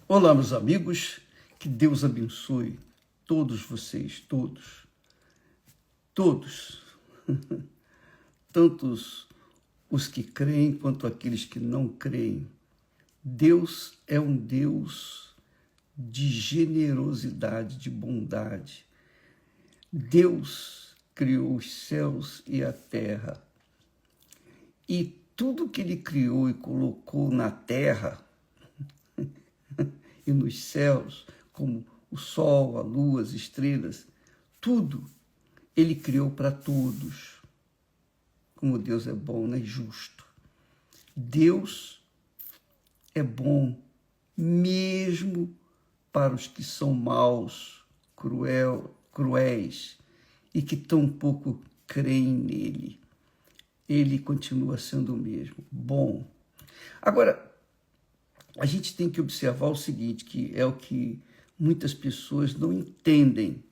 Olá, meus amigos, que Deus abençoe todos vocês, todos, tantos os que creem quanto aqueles que não creem. Deus é um Deus de generosidade, de bondade. Deus criou os céus e a terra. E tudo que Ele criou e colocou na terra e nos céus, como o sol, a lua, as estrelas, tudo Ele criou para todos. Como Deus é bom, né? Justo. Deus é bom mesmo para os que são maus, cruéis e que tão pouco creem nele. Ele continua sendo o mesmo, bom. Agora, a gente tem que observar o seguinte, que é o que muitas pessoas não entendem.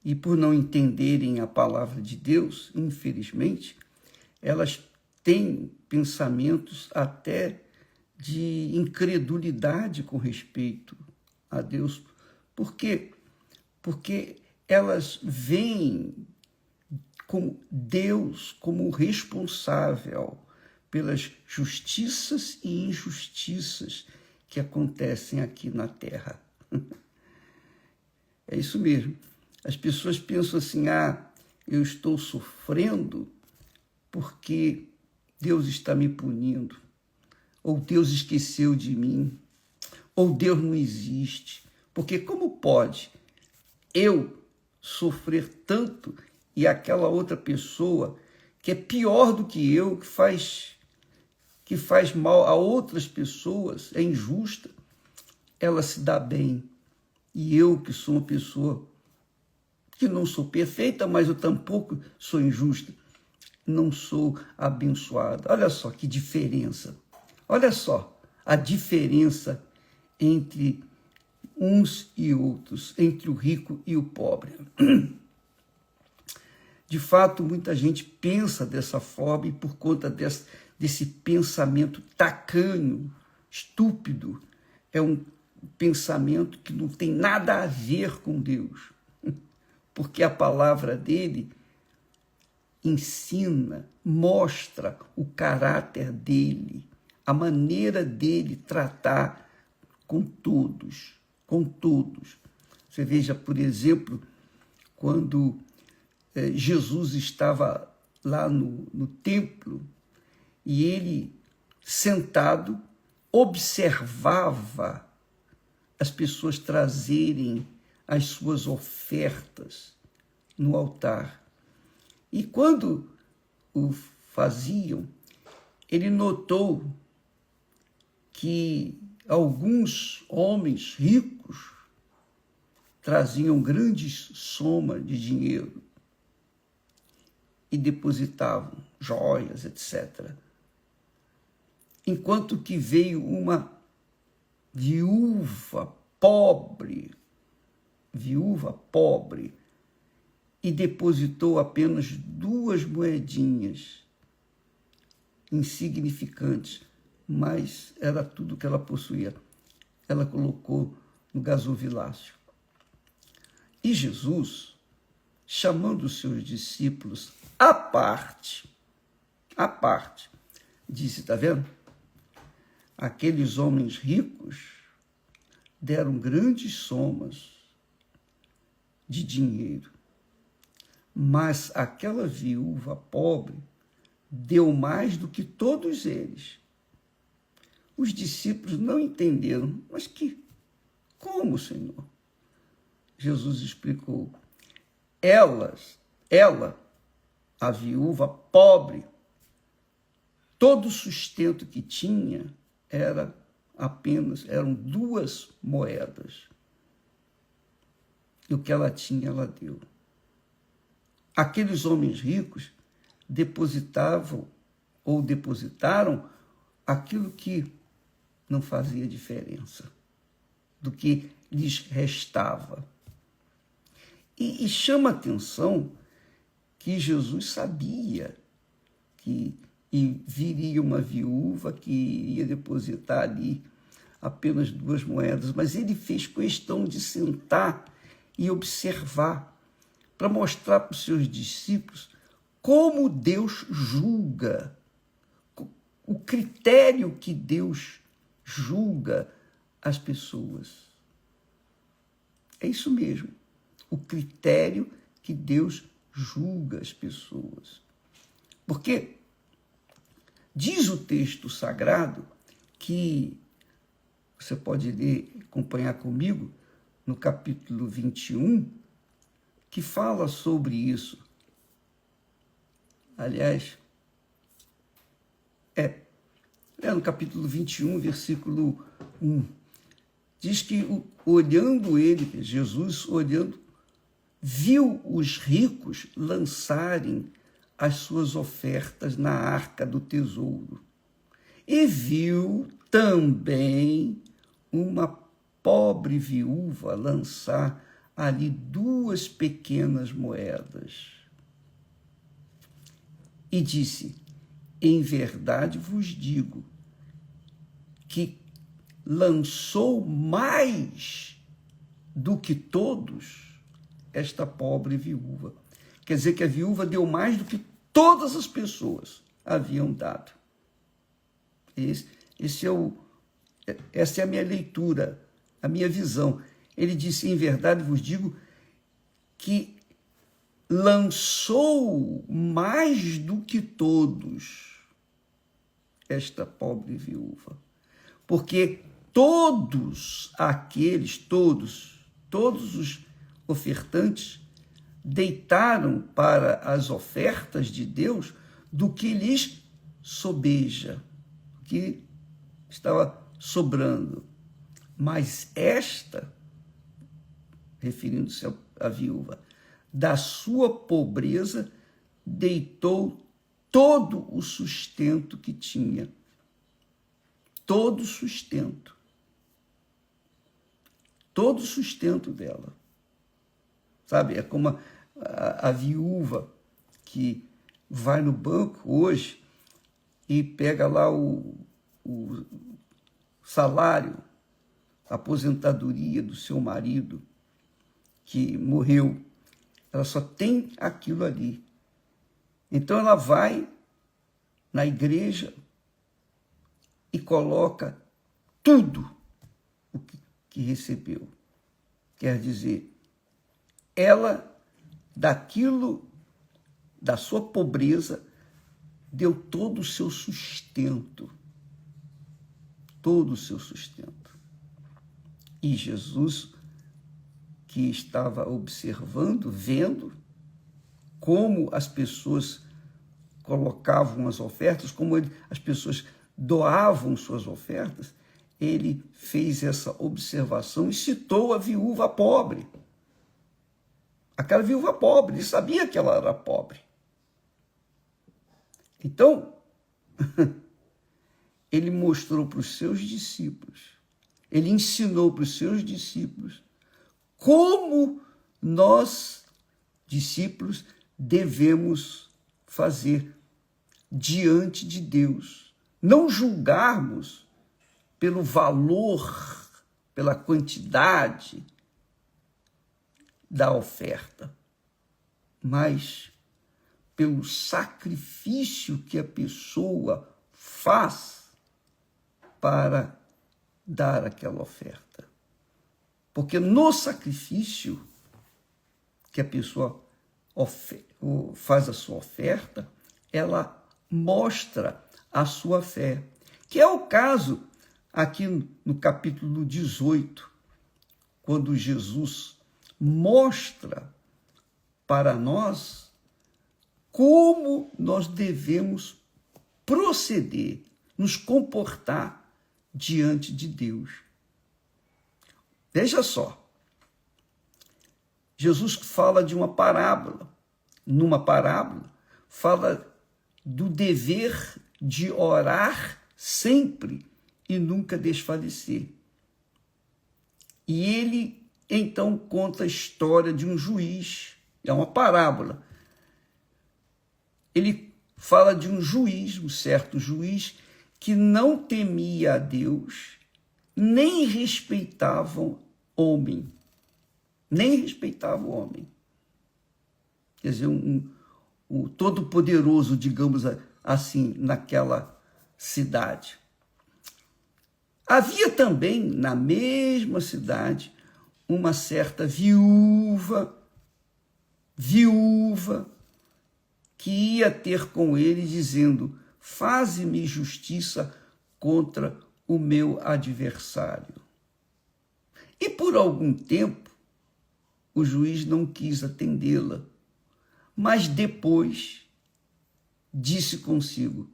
E por não entenderem a palavra de Deus, infelizmente, elas têm pensamentos até de incredulidade com respeito a Deus. Por quê? Porque elas veem como Deus como responsável pelas justiças e injustiças que acontecem aqui na Terra. É isso mesmo. As pessoas pensam assim, eu estou sofrendo porque Deus está me punindo, ou Deus esqueceu de mim, ou Deus não existe. Porque como pode eu sofrer tanto e aquela outra pessoa que é pior do que eu, que faz mal a outras pessoas, é injusta, ela se dá bem. E eu, que sou uma pessoa que não sou perfeita, mas eu tampouco sou injusta, não sou abençoada. Olha só que diferença. Olha só a diferença entre uns e outros, entre o rico e o pobre. De fato, muita gente pensa dessa forma e por conta desse pensamento tacanho, estúpido, é um pensamento que não tem nada a ver com Deus, porque a palavra dele ensina, mostra o caráter dele, a maneira dele tratar com todos, com todos. Você veja, por exemplo, quando Jesus estava lá no templo e ele, sentado, observava as pessoas trazerem as suas ofertas no altar. E quando o faziam, ele notou que alguns homens ricos traziam grandes somas de dinheiro e depositavam joias, etc. Enquanto que veio uma viúva pobre, e depositou apenas 2 moedinhas insignificantes, mas era tudo que ela possuía. Ela colocou no gasofilácio. E Jesus, chamando os seus discípulos à parte, disse, está vendo? Aqueles homens ricos deram grandes somas de dinheiro, mas aquela viúva pobre deu mais do que todos eles. Os discípulos não entenderam, mas como, Senhor? Jesus explicou, ela, a viúva pobre, todo o sustento que tinha eram 2 moedas. E o que ela tinha, ela deu. Aqueles homens ricos depositaram aquilo que não fazia diferença, do que lhes restava. E chama atenção que Jesus sabia que viria uma viúva que iria depositar ali apenas 2 moedas, mas ele fez questão de sentar e observar, para mostrar para os seus discípulos como Deus julga, o critério que Deus julga as pessoas. É isso mesmo, o critério que Deus julga as pessoas. Porque diz o texto sagrado que, você pode ler, acompanhar comigo, no capítulo 21, que fala sobre isso. Aliás, no capítulo 21, versículo 1, diz que olhando ele, Jesus olhando, viu os ricos lançarem as suas ofertas na arca do tesouro e viu também uma pobre viúva lançar ali 2 pequenas moedas. E disse: em verdade vos digo que lançou mais do que todos esta pobre viúva. Quer dizer que a viúva deu mais do que todas as pessoas haviam dado. Essa é a minha leitura, a minha visão. Ele disse: em verdade vos digo que lançou mais do que todos esta pobre viúva. Porque todos os ofertantes deitaram para as ofertas de Deus do que lhes sobeja, que estava sobrando. Mas esta, referindo-se à viúva, da sua pobreza deitou todo o sustento que tinha. Todo o sustento. Todo o sustento dela. Sabe, é como a viúva que vai no banco hoje e pega lá o salário, a aposentadoria do seu marido que morreu. Ela só tem aquilo ali. Então ela vai na igreja e coloca tudo o que recebeu. Quer dizer, ela, daquilo, da sua pobreza, deu todo o seu sustento. Todo o seu sustento. E Jesus, que estava observando, vendo como as pessoas colocavam as ofertas, como as pessoas doavam suas ofertas, ele fez essa observação e citou a viúva pobre. Aquela viúva pobre, ele sabia que ela era pobre. Então, ele mostrou para os seus discípulos, ele ensinou para os seus discípulos como nós, discípulos, devemos fazer diante de Deus. Não julgarmos pelo valor, pela quantidade da oferta, mas pelo sacrifício que a pessoa faz para dar aquela oferta. Porque no sacrifício que a pessoa faz a sua oferta, ela mostra a sua fé, que é o caso aqui no capítulo 18, quando Jesus mostra para nós como nós devemos proceder, nos comportar diante de Deus. Veja só, Jesus fala de uma parábola. Numa parábola, fala do dever de orar sempre e nunca desfalecer. E ele, então, conta a história de um juiz. É uma parábola. Ele fala de um juiz, um certo juiz, que não temia a Deus nem respeitavam homem. Nem respeitavam o homem. Quer dizer, o todo-poderoso, digamos assim, naquela cidade. Havia também, na mesma cidade, uma certa viúva, que ia ter com ele, dizendo: faze-me justiça contra o meu adversário. E por algum tempo, o juiz não quis atendê-la, mas depois disse consigo: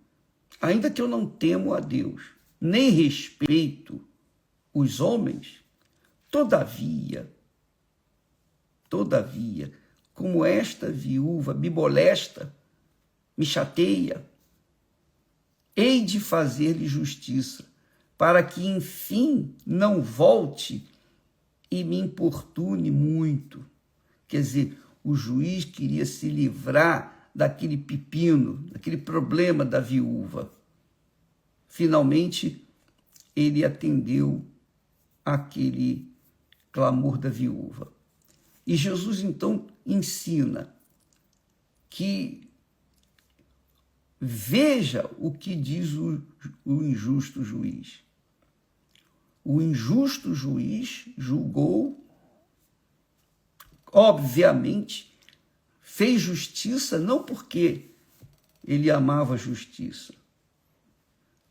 ainda que eu não temo a Deus, nem respeito os homens, todavia, como esta viúva me molesta, me chateia, hei de fazer-lhe justiça, para que, enfim, não volte e me importune muito. Quer dizer, o juiz queria se livrar daquele pepino, daquele problema da viúva. Finalmente, ele atendeu aquele clamor da viúva. E Jesus, então, ensina que veja o que diz o injusto juiz. O injusto juiz julgou, obviamente, fez justiça não porque ele amava a justiça,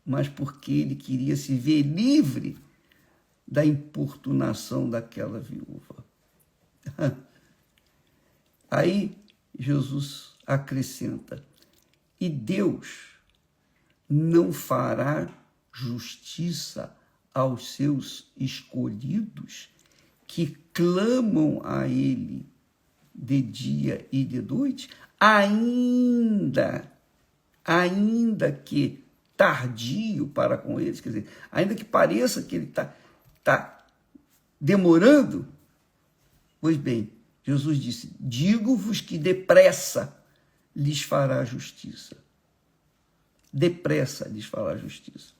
mas porque ele queria se ver livre da importunação daquela viúva. Aí Jesus acrescenta: e Deus não fará justiça aos seus escolhidos que clamam a Ele de dia e de noite, ainda que tardio para com eles, quer dizer, ainda que pareça que ele está demorando. Pois bem, Jesus disse: digo-vos que depressa lhes fará justiça. Depressa lhes fará justiça.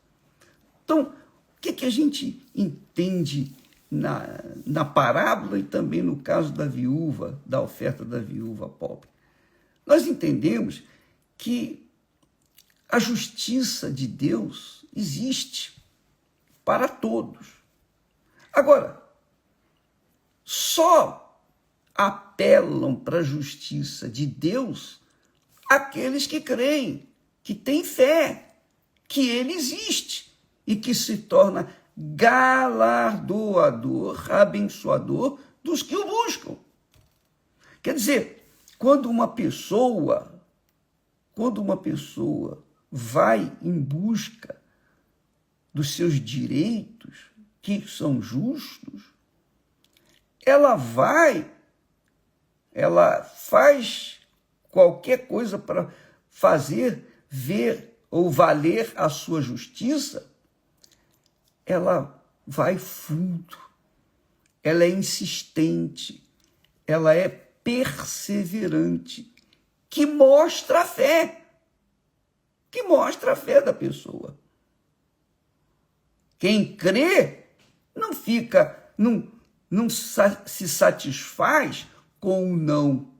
Então, o que a gente entende na parábola e também no caso da viúva, da oferta da viúva pobre? Nós entendemos que a justiça de Deus existe para todos. Agora, só apelam para a justiça de Deus aqueles que creem, que têm fé, que Ele existe e que se torna galardoador, abençoador dos que o buscam. Quer dizer, quando uma pessoa vai em busca dos seus direitos, que são justos, ela faz qualquer coisa para fazer, ver ou valer a sua justiça, ela vai fundo, ela é insistente, ela é perseverante, que mostra a fé da pessoa. Quem crê não se satisfaz com o não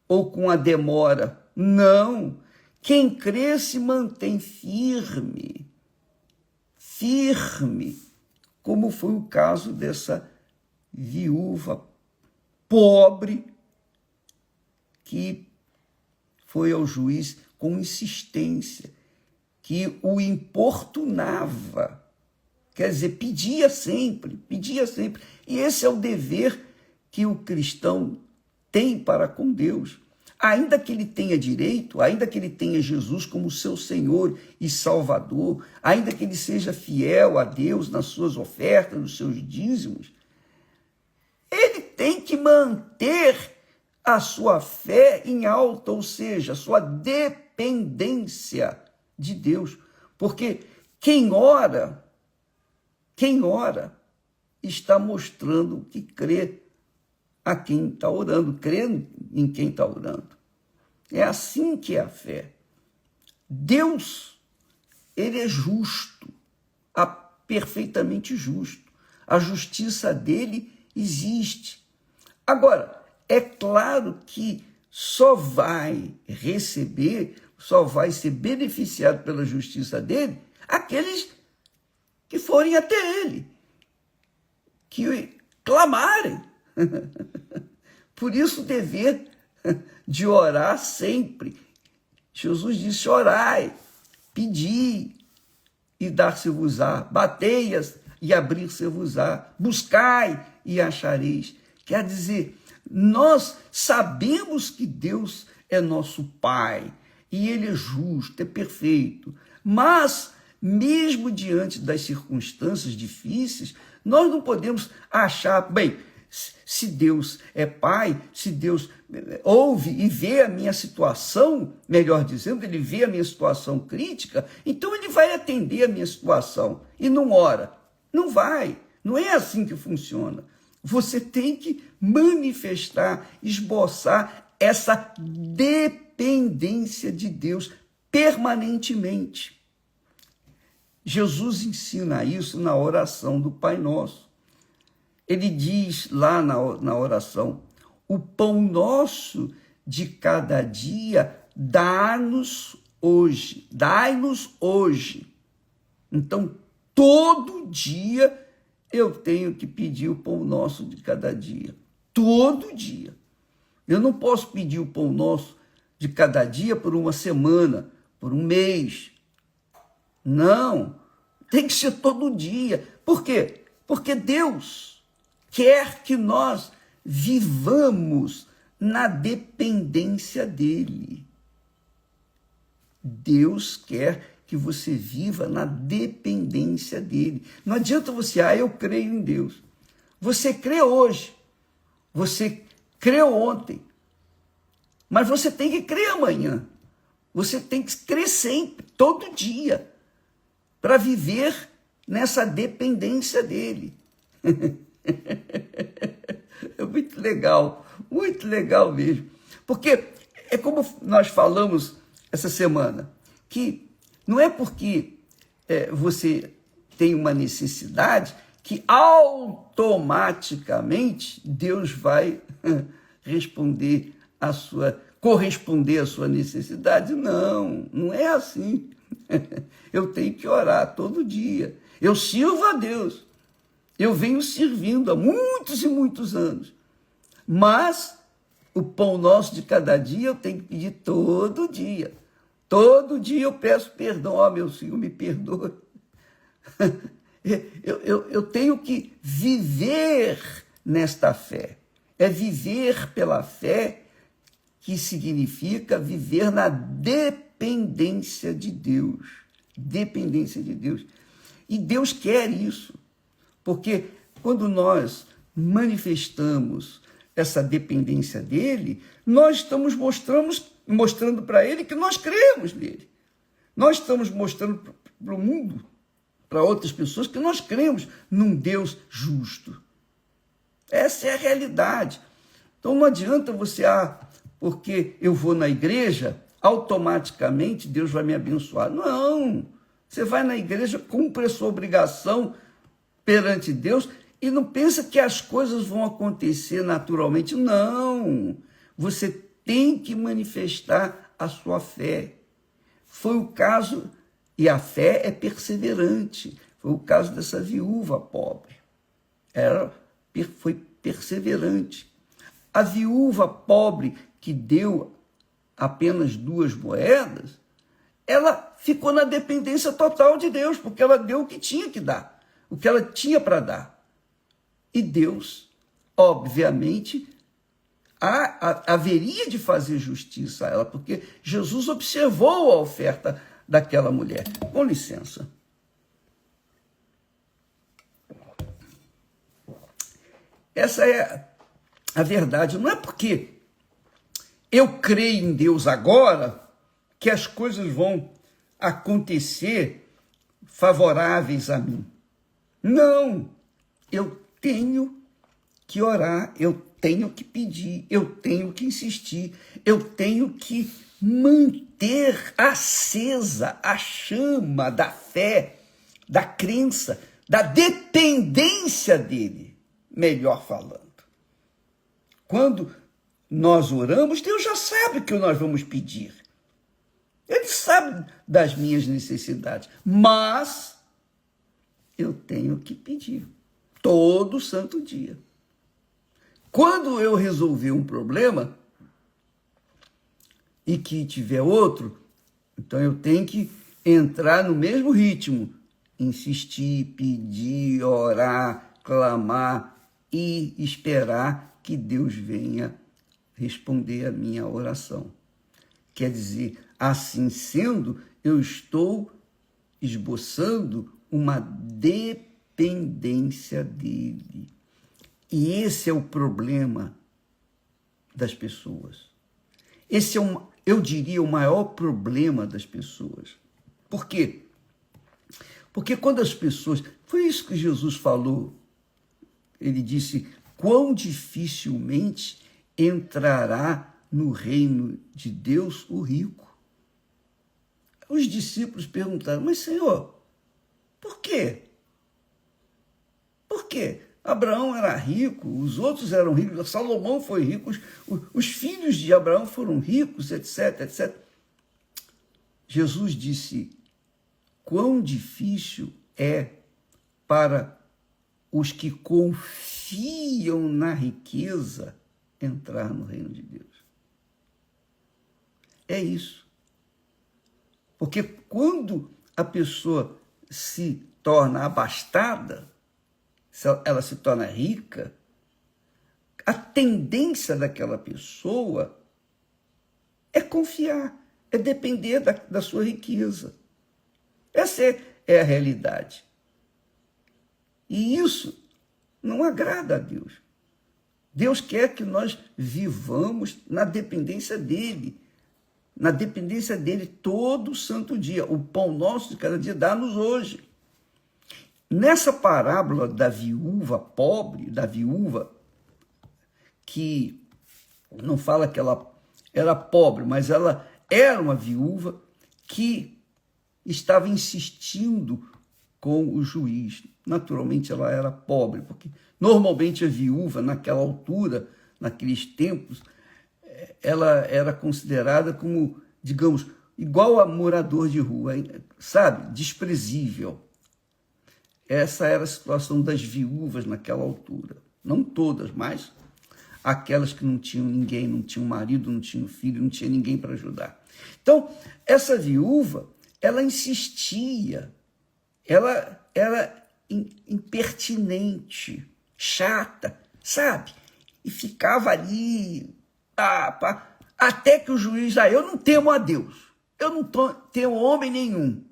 ou com a demora. Não. Quem crê se mantém firme, como foi o caso dessa viúva pobre que foi ao juiz com insistência, que o importunava. Quer dizer, pedia sempre. E esse é o dever que o cristão tem para com Deus. Ainda que ele tenha direito, ainda que ele tenha Jesus como seu Senhor e Salvador, ainda que ele seja fiel a Deus nas suas ofertas, nos seus dízimos, ele tem que manter a sua fé em alta, ou seja, a sua dependência de Deus. Porque quem ora está mostrando que crê a quem está orando, crê em quem está orando. É assim que é a fé. Deus, ele é justo, perfeitamente justo. A justiça dele existe. Agora, é claro que só vai receber, só vai ser beneficiado pela justiça dele aqueles que forem até ele, que clamarem. Por isso o dever de orar sempre. Jesus disse: orai, pedi e dar-se-vos-á, batei e abrir-se-vos-á, buscai e achareis. Quer dizer, nós sabemos que Deus é nosso Pai, e Ele é justo, é perfeito, mas, mesmo diante das circunstâncias difíceis, nós não podemos achar, bem, se Deus é Pai, se Deus ouve e vê a minha situação, melhor dizendo, Ele vê a minha situação crítica, então Ele vai atender a minha situação e não ora. Não vai, não é assim que funciona. Você tem que manifestar, esboçar essa dependência de Deus permanentemente. Jesus ensina isso na oração do Pai Nosso. Ele diz lá na oração: o pão nosso de cada dia dá-nos hoje, dai-nos hoje. Então, todo dia eu tenho que pedir o pão nosso de cada dia. Todo dia. Eu não posso pedir o pão nosso de cada dia por uma semana, por um mês. Não. Tem que ser todo dia. Por quê? Porque Deus quer que nós vivamos na dependência dele. Deus quer que você viva na dependência dele. Não adianta você, eu creio em Deus. Você crê hoje, você creu ontem, mas você tem que crer amanhã. Você tem que crer sempre, todo dia, para viver nessa dependência dele. É muito legal mesmo. Porque é como nós falamos essa semana, que não é porque você tem uma necessidade que automaticamente Deus vai corresponder à sua necessidade. Não, não é assim. Eu tenho que orar todo dia. Eu sirvo a Deus. Eu venho servindo há muitos e muitos anos. Mas o pão nosso de cada dia eu tenho que pedir todo dia. Todo dia eu peço perdão. Meu Senhor, me perdoe. Eu tenho que viver nesta fé. É viver pela fé, que significa viver na dependência de Deus. Dependência de Deus. E Deus quer isso. Porque quando nós manifestamos essa dependência dele, nós estamos mostrando para ele que nós cremos nele. Nós estamos mostrando para o mundo, para outras pessoas, que nós cremos num Deus justo. Essa é a realidade. Então não adianta você, porque eu vou na igreja, automaticamente Deus vai me abençoar. Não, você vai na igreja, cumpre a sua obrigação perante Deus e não pensa que as coisas vão acontecer naturalmente. Não, você tem que manifestar a sua fé. Foi o caso, e a fé é perseverante, foi o caso dessa viúva pobre. Ela foi perseverante. A viúva pobre que deu apenas 2 moedas, ela ficou na dependência total de Deus, porque ela deu o que tinha que dar, o que ela tinha para dar. E Deus, obviamente, haveria de fazer justiça a ela, porque Jesus observou a oferta daquela mulher. Com licença. Essa é a verdade. Não é porque eu creio em Deus agora que as coisas vão acontecer favoráveis a mim. Não, eu tenho que orar, eu tenho que pedir, eu tenho que insistir, eu tenho que manter acesa a chama da fé, da crença, da dependência dele, melhor falando. Quando nós oramos, Deus já sabe o que nós vamos pedir. Ele sabe das minhas necessidades, mas eu tenho que pedir todo santo dia. Quando eu resolver um problema e que tiver outro, então eu tenho que entrar no mesmo ritmo, insistir, pedir, orar, clamar e esperar que Deus venha responder a minha oração. Quer dizer, assim sendo, eu estou esboçando uma dependência dele. E esse é o problema das pessoas. Esse é, eu diria, o maior problema das pessoas. Por quê? Porque quando as pessoas... Foi isso que Jesus falou. Ele disse, quão dificilmente entrará no reino de Deus o rico. Os discípulos perguntaram, mas Senhor, por quê? Por quê? Abraão era rico, os outros eram ricos, Salomão foi rico, os filhos de Abraão foram ricos, etc, etc. Jesus disse, quão difícil é para os que confiam na riqueza entrar no reino de Deus. É isso. Porque quando a pessoa se torna abastada, ela se torna rica, a tendência daquela pessoa é confiar, é depender da sua riqueza. Essa é a realidade. E isso não agrada a Deus. Deus quer que nós vivamos na dependência dele. Na dependência dele todo santo dia. O pão nosso de cada dia dá-nos hoje. Nessa parábola da viúva pobre, da viúva que não fala que ela era pobre, mas ela era uma viúva que estava insistindo com o juiz. Naturalmente ela era pobre, porque normalmente a viúva naquela altura, naqueles tempos, ela era considerada como, digamos, igual a morador de rua, sabe? Desprezível. Essa era a situação das viúvas naquela altura. Não todas, mas aquelas que não tinham ninguém, não tinham marido, não tinham filho, não tinha ninguém para ajudar. Então, essa viúva, ela insistia, ela era impertinente, chata, sabe? E ficava ali, até que o juiz, eu não temo a Deus, eu não temo homem nenhum.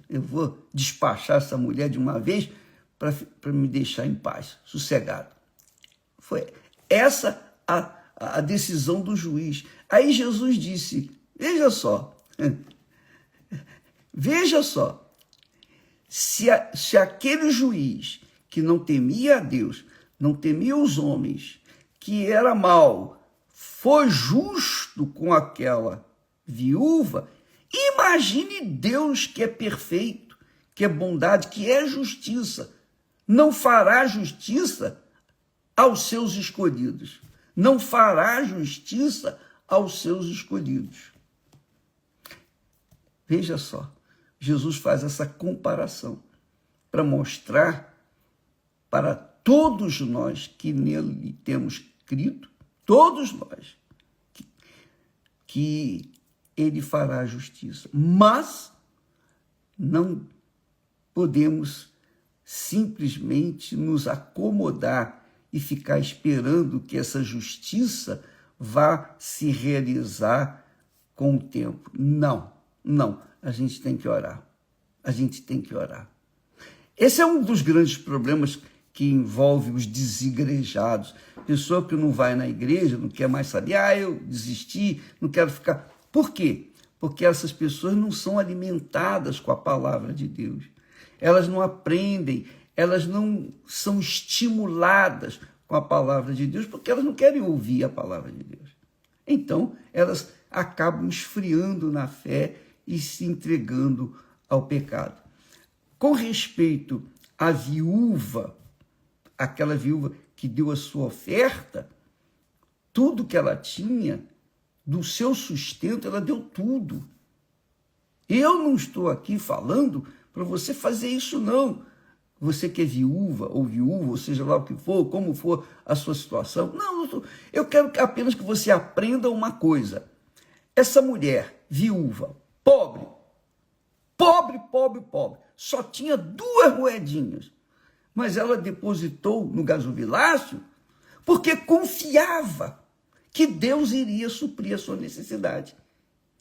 Eu vou despachar essa mulher de uma vez para me deixar em paz, sossegado. Foi essa a decisão do juiz. Aí Jesus disse, veja só, se aquele juiz que não temia a Deus, não temia os homens, que era mau, foi justo com aquela viúva, imagine Deus que é perfeito, que é bondade, que é justiça. Não fará justiça aos seus escolhidos. Não fará justiça aos seus escolhidos. Veja só, Jesus faz essa comparação para mostrar para todos nós que nele temos crido, todos nós, que ele fará justiça. Mas não podemos simplesmente nos acomodar e ficar esperando que essa justiça vá se realizar com o tempo. Não. A gente tem que orar. Esse é um dos grandes problemas que envolve os desigrejados. Pessoa que não vai na igreja, não quer mais saber, eu desisti, não quero ficar. Por quê? Porque essas pessoas não são alimentadas com a palavra de Deus. Elas não aprendem, elas não são estimuladas com a palavra de Deus, porque elas não querem ouvir a palavra de Deus. Então, elas acabam esfriando na fé e se entregando ao pecado. Com respeito à viúva, aquela viúva que deu a sua oferta, tudo que ela tinha, do seu sustento, ela deu tudo. Eu não estou aqui falando para você fazer isso, não. Você que é viúva, ou seja lá o que for, como for a sua situação. Não, eu quero apenas que você aprenda uma coisa. Essa mulher, viúva, pobre, só tinha 2 moedinhas, mas ela depositou no gasofilácio porque confiava que Deus iria suprir a sua necessidade.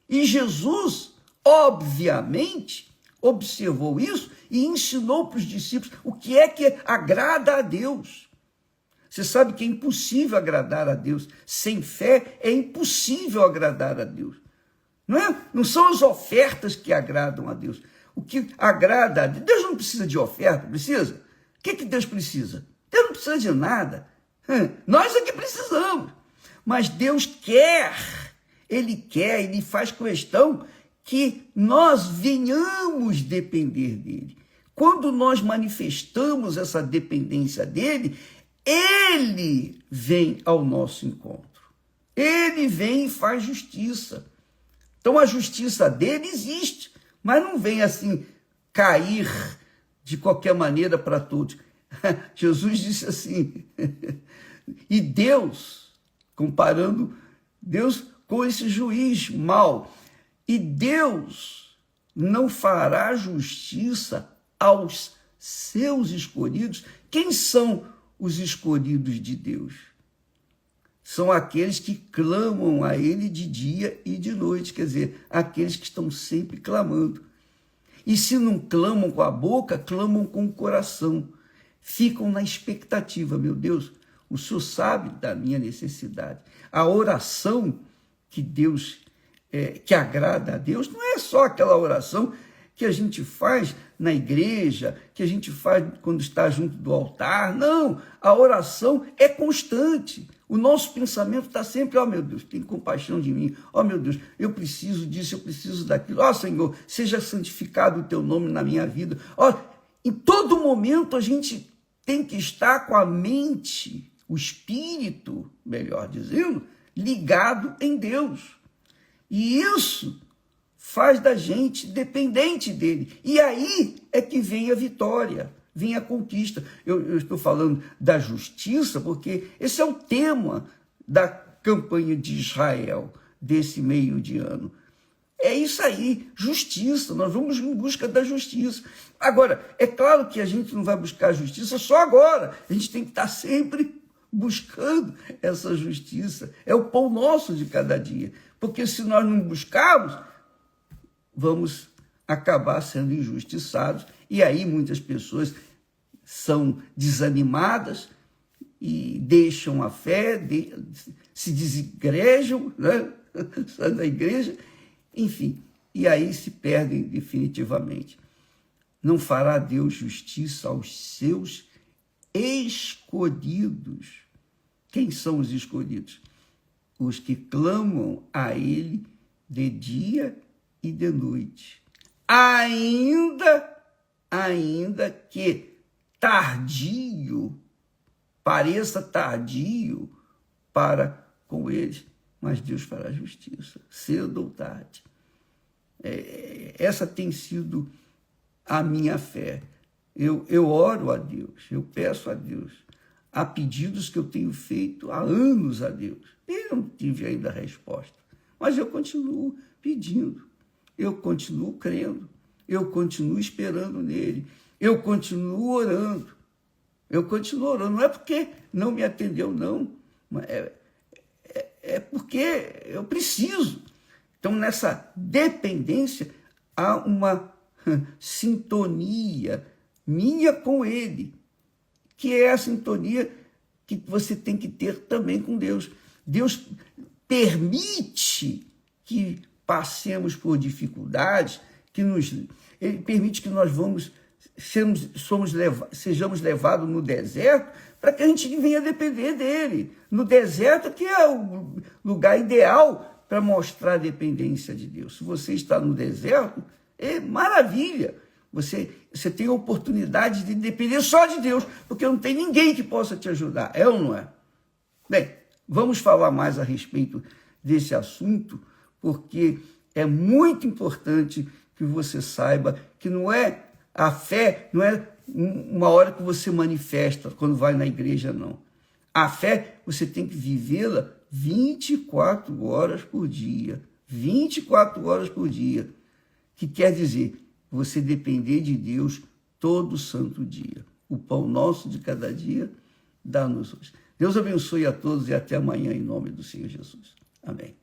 E Jesus, obviamente, observou isso e ensinou para os discípulos o que agrada a Deus. Você sabe que é impossível agradar a Deus. Sem fé é impossível agradar a Deus. Não são as ofertas que agradam a Deus. O que agrada a Deus, Deus não precisa de oferta, precisa? O que Deus precisa? Deus não precisa de nada. Nós é que precisamos. Mas Deus quer, Ele faz questão que nós venhamos depender dEle. Quando nós manifestamos essa dependência dEle, Ele vem ao nosso encontro. Ele vem e faz justiça. Então a justiça dEle existe, mas não vem assim cair de qualquer maneira para todos. Jesus disse assim, e Deus, comparando Deus com esse juiz mau, e Deus não fará justiça aos seus escolhidos. Quem são os escolhidos de Deus? São aqueles que clamam a Ele de dia e de noite, quer dizer, aqueles que estão sempre clamando. E se não clamam com a boca, clamam com o coração. Ficam na expectativa, meu Deus, o Senhor sabe da minha necessidade. A oração que Deus, que agrada a Deus, não é só aquela oração que a gente faz na igreja, que a gente faz quando está junto do altar. Não, a oração é constante. O nosso pensamento está sempre, ó meu Deus, tem compaixão de mim. Ó meu Deus, eu preciso disso, eu preciso daquilo. Ó Senhor, seja santificado o teu nome na minha vida. Ó, em todo momento a gente tem que estar com a mente, o espírito, melhor dizendo, ligado em Deus. E isso faz da gente dependente dele. E aí é que vem a vitória, vem a conquista. Eu estou falando da justiça porque esse é o tema da campanha de Israel desse meio de ano. É isso aí, justiça. Nós vamos em busca da justiça. Agora, é claro que a gente não vai buscar a justiça só agora. A gente tem que estar sempre buscando essa justiça. É o pão nosso de cada dia. Porque se nós não buscarmos, vamos acabar sendo injustiçados. E aí muitas pessoas são desanimadas e deixam a fé, se desigrejam, né? Saem da igreja, enfim, e aí se perdem definitivamente. Não fará Deus justiça aos seus escolhidos. Quem são os escolhidos? Os que clamam a Ele de dia e de noite. Ainda que tardio, pareça tardio para com eles, mas Deus fará justiça, cedo ou tarde. Essa tem sido a minha fé. Eu oro a Deus, eu peço a Deus. Há pedidos que eu tenho feito há anos a Deus. Eu não tive ainda a resposta, mas eu continuo pedindo, eu continuo crendo, eu continuo esperando nele, eu continuo orando. Não é porque não me atendeu, não, mas é porque eu preciso. Então, nessa dependência, há uma sintonia minha com ele, que é a sintonia que você tem que ter também com Deus. Deus permite que passemos por dificuldades, Ele permite que nós sejamos levados no deserto para que a gente venha depender dele. No deserto, que é o lugar ideal para mostrar a dependência de Deus. Se você está no deserto, é maravilha. Você tem a oportunidade de depender só de Deus, porque não tem ninguém que possa te ajudar. É ou não é? Bem, vamos falar mais a respeito desse assunto, porque é muito importante que você saiba que não é a fé, não é uma hora que você manifesta quando vai na igreja, não. A fé, você tem que vivê-la 24 horas por dia. 24 horas por dia. Que quer dizer, você depender de Deus todo santo dia. O pão nosso de cada dia, dá-nos hoje. Deus abençoe a todos e até amanhã, em nome do Senhor Jesus. Amém.